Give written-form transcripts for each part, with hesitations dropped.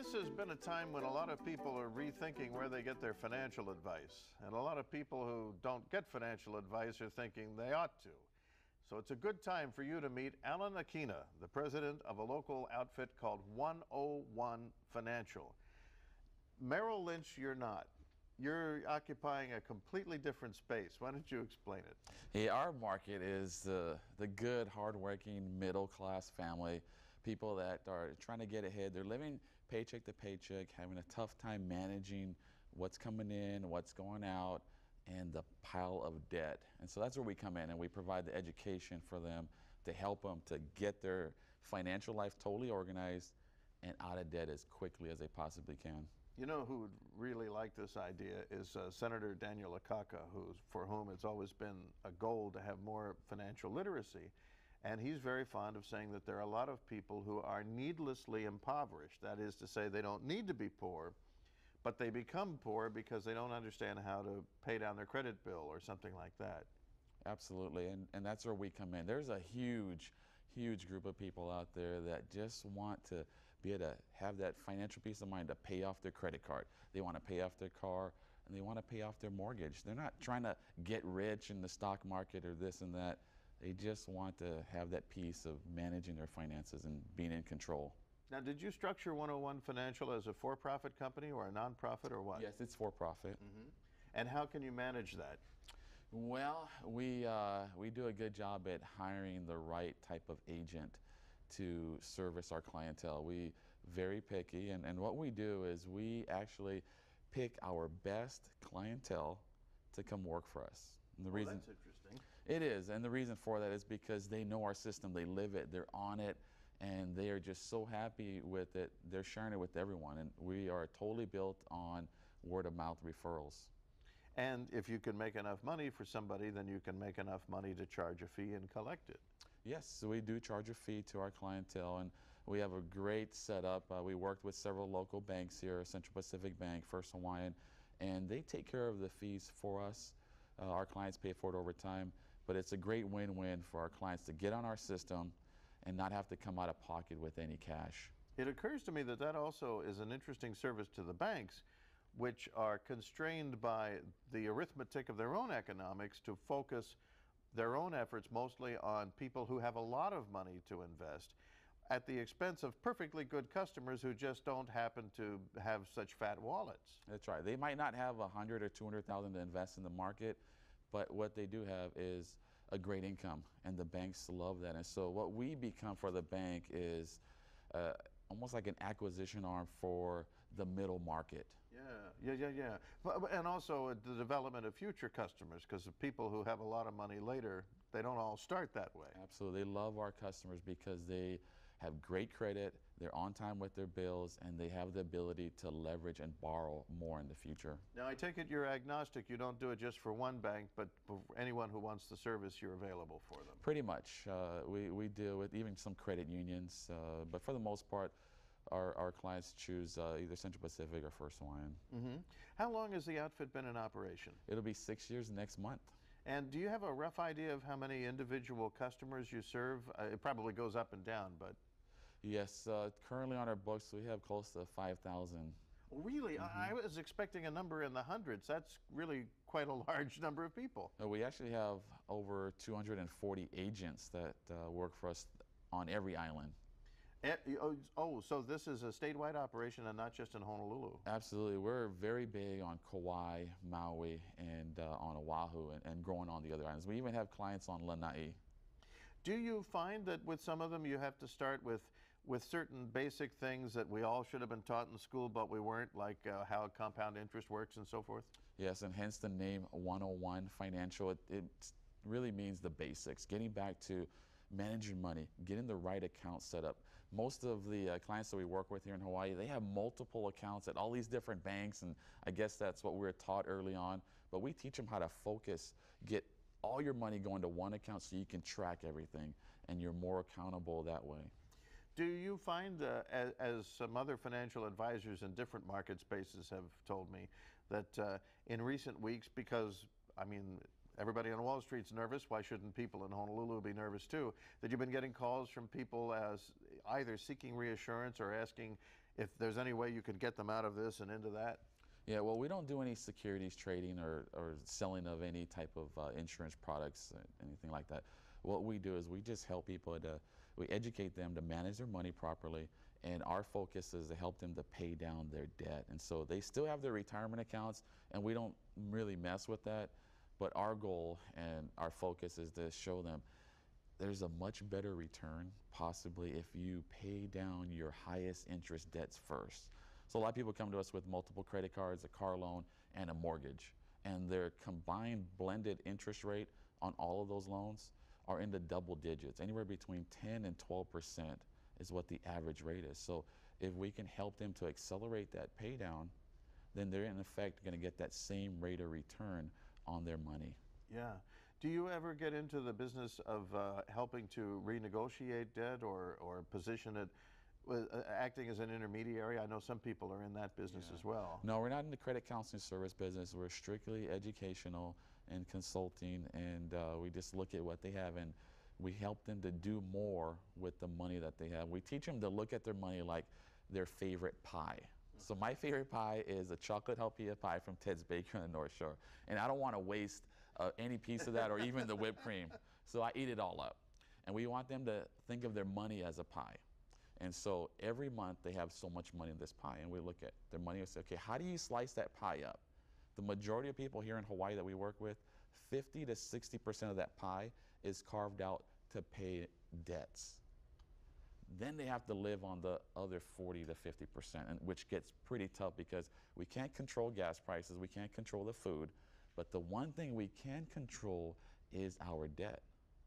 This has been a time when a lot of people are rethinking where they get their financial advice. And a lot of people who don't get financial advice are thinking they ought to. So it's a good time for you to meet Alan Akina, the president of a local outfit called 101 Financial. Merrill Lynch, you're not. You're occupying a completely different space. Why don't you explain it? Yeah, our market is the good, hardworking, middle-class family, people that are trying to get ahead. They're living paycheck to paycheck, having a tough time managing what's coming in, what's going out, and the pile of debt. And so that's where we come in, and we provide the education for them to help them to get their financial life totally organized and out of debt as quickly as they possibly can. You know who would really like this idea is Senator Daniel Akaka, for whom it's always been a goal to have more financial literacy. And he's very fond of saying that there are a lot of people who are needlessly impoverished. That is to say, they don't need to be poor, but they become poor because they don't understand how to pay down their credit bill or something like that. Absolutely, and that's where we come in. There's a huge group of people out there that just want to be able to have that financial peace of mind to pay off their credit card. They want to pay off their car, and they want to pay off their mortgage. They're not trying to get rich in the stock market or this and that. They just want to have that peace of managing their finances and being in control. Now, did you structure 101 Financial as a for-profit company or a non-profit or what? Yes, it's for-profit. Mm-hmm. And how can you manage that? Well, we do a good job at hiring the right type of agent to service our clientele. We very picky, and what we do is we actually pick our best clientele to come work for us. And the reason, that's interesting. It is, and the reason for that is because they know our system, they live it, they're on it, and they are just so happy with it. They're sharing it with everyone, and we are totally built on word-of-mouth referrals. And if you can make enough money for somebody, then you can make enough money to charge a fee and collect it. Yes, so we do charge a fee to our clientele, and we have a great setup. We worked with several local banks here, Central Pacific Bank, First Hawaiian, and they take care of the fees for us. Our clients pay for it over time, but it's a great win-win for our clients to get on our system and not have to come out of pocket with any cash. It occurs to me that that also is an interesting service to the banks, which are constrained by the arithmetic of their own economics to focus their own efforts mostly on people who have a lot of money to invest at the expense of perfectly good customers who just don't happen to have such fat wallets. That's right. They might not have $100,000 or $200,000 to invest in the market, but what they do have is a great income, and the banks love that. And so what we become for the bank is almost like an acquisition arm for the middle market. Yeah. And also the development of future customers, because the people who have a lot of money later, they don't all start that way. Absolutely. They love our customers because they have great credit, they're on time with their bills, and they have the ability to leverage and borrow more in the future. Now, I take it you're agnostic. You don't do it just for one bank, but for anyone who wants the service, you're available for them. Pretty much. We deal with even some credit unions, but for the most part, our clients choose either Central Pacific or First Hawaiian. Mm-hmm. How long has the outfit been in operation? It'll be 6 years next month. And do you have a rough idea of how many individual customers you serve? It probably goes up and down, but... Yes, currently on our books we have close to 5,000. Really? Mm-hmm. I was expecting a number in the hundreds. That's really quite a large number of people. We actually have over 240 agents that work for us on every island. Oh, so this is a statewide operation and not just in Honolulu? Absolutely. We're very big on Kauai, Maui, and on Oahu, and growing on the other islands. We even have clients on Lanai. Do you find that with some of them you have to start with certain basic things that we all should have been taught in school but we weren't, like how compound interest works and so forth? Yes, and hence the name 101 Financial. It really means the basics, getting back to managing money, getting the right account set up. Most of the clients that we work with here in Hawaii, they have multiple accounts at all these different banks, and I guess that's what we were taught early on. But we teach them how to focus, get all your money going to one account so you can track everything, and you're more accountable that way. Do you find, as some other financial advisors in different market spaces have told me, that in recent weeks, because, I mean, everybody on Wall Street's nervous, why shouldn't people in Honolulu be nervous too, that you've been getting calls from people as either seeking reassurance or asking if there's any way you can get them out of this and into that? Yeah, well, we don't do any securities trading or selling of any type of insurance products, anything like that. What we do is we just help people we educate them to manage their money properly, and our focus is to help them to pay down their debt. And so they still have their retirement accounts, and we don't really mess with that. But our goal and our focus is to show them there's a much better return possibly if you pay down your highest interest debts first. So a lot of people come to us with multiple credit cards, a car loan, and a mortgage. And their combined blended interest rate on all of those loans are in the double digits. Anywhere between 10 and 12% is what the average rate is. So if we can help them to accelerate that pay down, then they're in effect going to get that same rate of return on their money. Yeah. Do you ever get into the business of helping to renegotiate debt or position it with acting as an intermediary? I know some people are in that business as well. No, we're not in the credit counseling service business. We're strictly educational and consulting, and we just look at what they have and we help them to do more with the money that they have. We teach them to look at their money like their favorite pie. So my favorite pie is a chocolate jalapeno pie from Ted's Bakery on the North Shore, and I don't want to waste any piece of that or even the whipped cream. So I eat it all up. And we want them to think of their money as a pie. And so every month they have so much money in this pie, and we look at their money and say, okay, how do you slice that pie up? The majority of people here in Hawaii that we work with, 50 to 60% of that pie is carved out to pay debts. Then they have to live on the other 40 to 50%, which gets pretty tough because we can't control gas prices, we can't control the food, but the one thing we can control is our debt.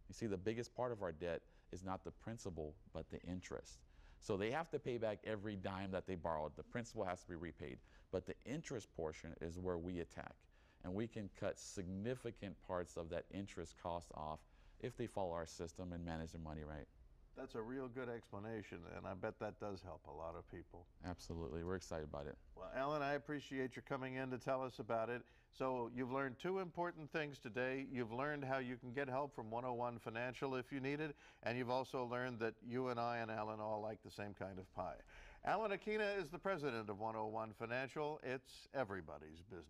You see, the biggest part of our debt is not the principal, but the interest. So they have to pay back every dime that they borrowed. The principal has to be repaid, but the interest portion is where we attack. And we can cut significant parts of that interest cost off if they follow our system and manage their money right. That's a real good explanation, and I bet that does help a lot of people. Absolutely. We're excited about it. Well, Alan, I appreciate your coming in to tell us about it. So you've learned two important things today. You've learned how you can get help from 101 Financial if you need it, and you've also learned that you and I and Alan all like the same kind of pie. Alan Akina is the president of 101 Financial. It's everybody's business.